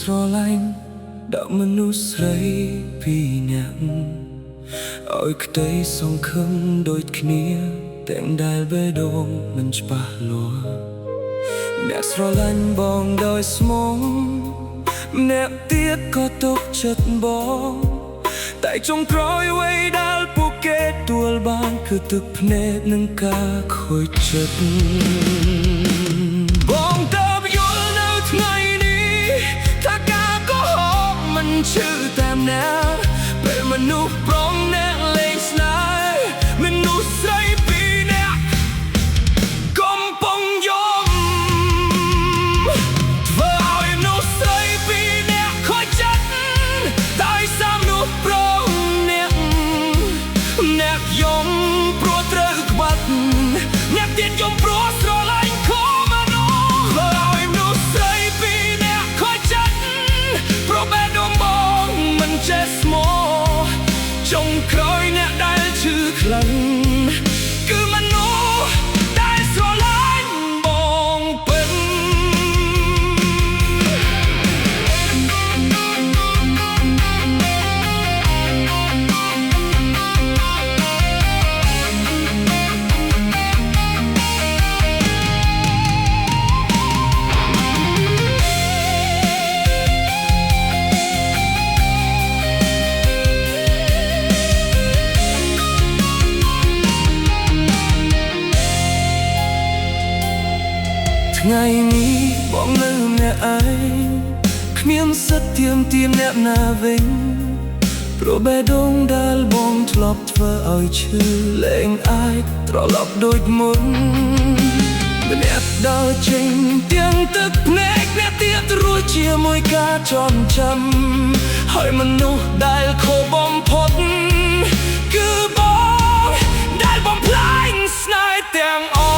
ស្រឡាញ់ដាក់មនុស្សស្រីពីរនាក់ឲ្យក្តីសង្ឃឹមដូចគ្នាទាំងដែលបេះដូងមិនច្បាស់លាស់អ្នកស្រឡាញ់បងដោយស្មងអ្នកទៀតក៏ទុកចិត្តបងតែចុងក្រោយអ្វីដែលពួកគេទួលបានគឺទឹកភ្នែកនិងការខូចចិត្តបងតើបយល់នៅថ្ងៃនេះថាការកុហកមិនឈឺតាមអ្នកពេលមនុស្សប្រុងអ្នកលេងស្នេហ៍មនុស្សស្រីពីរនាក់កំពុងយំធ្វើឲ្យមនុស្សស្រីពីរនាក់ខូចចិត្តដោយសារមនុស្សប្រុងអ្នកយំព្រោះត្រូវក្បត់អ្នកទៀតយំព្រោះស្រឡាញ់ខំមកនោះធ្វើឲ្យមនុស្សស្រីពីរនាក់ខូចចិត្តព្រោះបេះដូងបងមិនចេះស្មោះចុងក្រោយអ្នកដែលឈឺខ្លាំងគឺមនុស្សដែលស្រឡាញ់បងពិតថ្ងៃនេះបងនៅម្នាក់ឯងគ្មានសិទ្ធិទាមអ្នកណាវិញព្រោះបេះដូងដែលបងធ្លាប់ធ្វើឲ្យឈឺលែងអាចត្រឡប់ដូចមុនម្នាក់ដើរចេញទាំងទឹកភ្នែកអ្នកទៀតរស់ជាមួយការចងចាំហើយមនុស្សដែលខូចបំផុតគឺបងដែលបំផ្លាញស្នេហ៍ទាំងអស់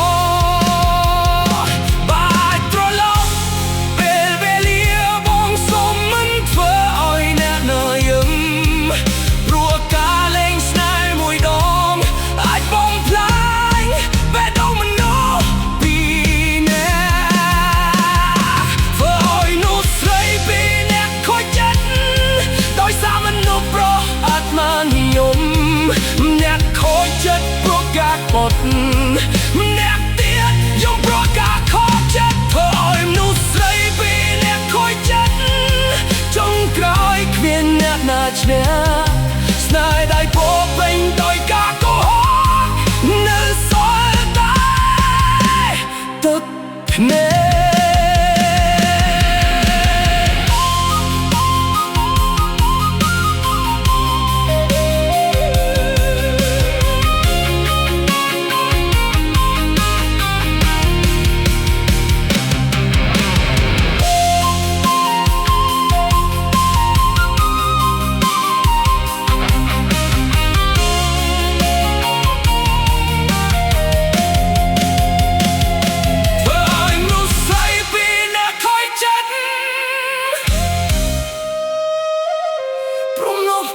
អ្នកខូចចិត្តព្រោះការក្បត់អ្នកទៀតយំព្រោះការខកចិត្តធ្វើឲ្យមនុស្សស្រីពីរអ្នកខូចចិត្តចុងក្រោយគ្មានអ្នកណាឈ្នះស្នេហ៍ដែលពោរពេញដោយការកុហកនៅសល់តែទឹកភ្នែក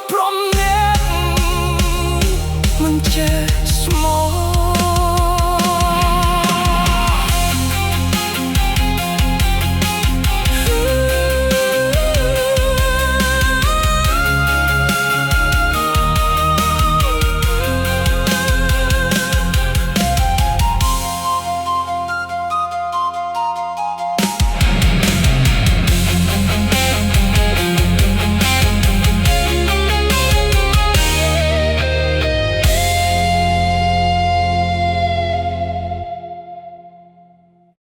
ព្រមអ្នកមិនចេះ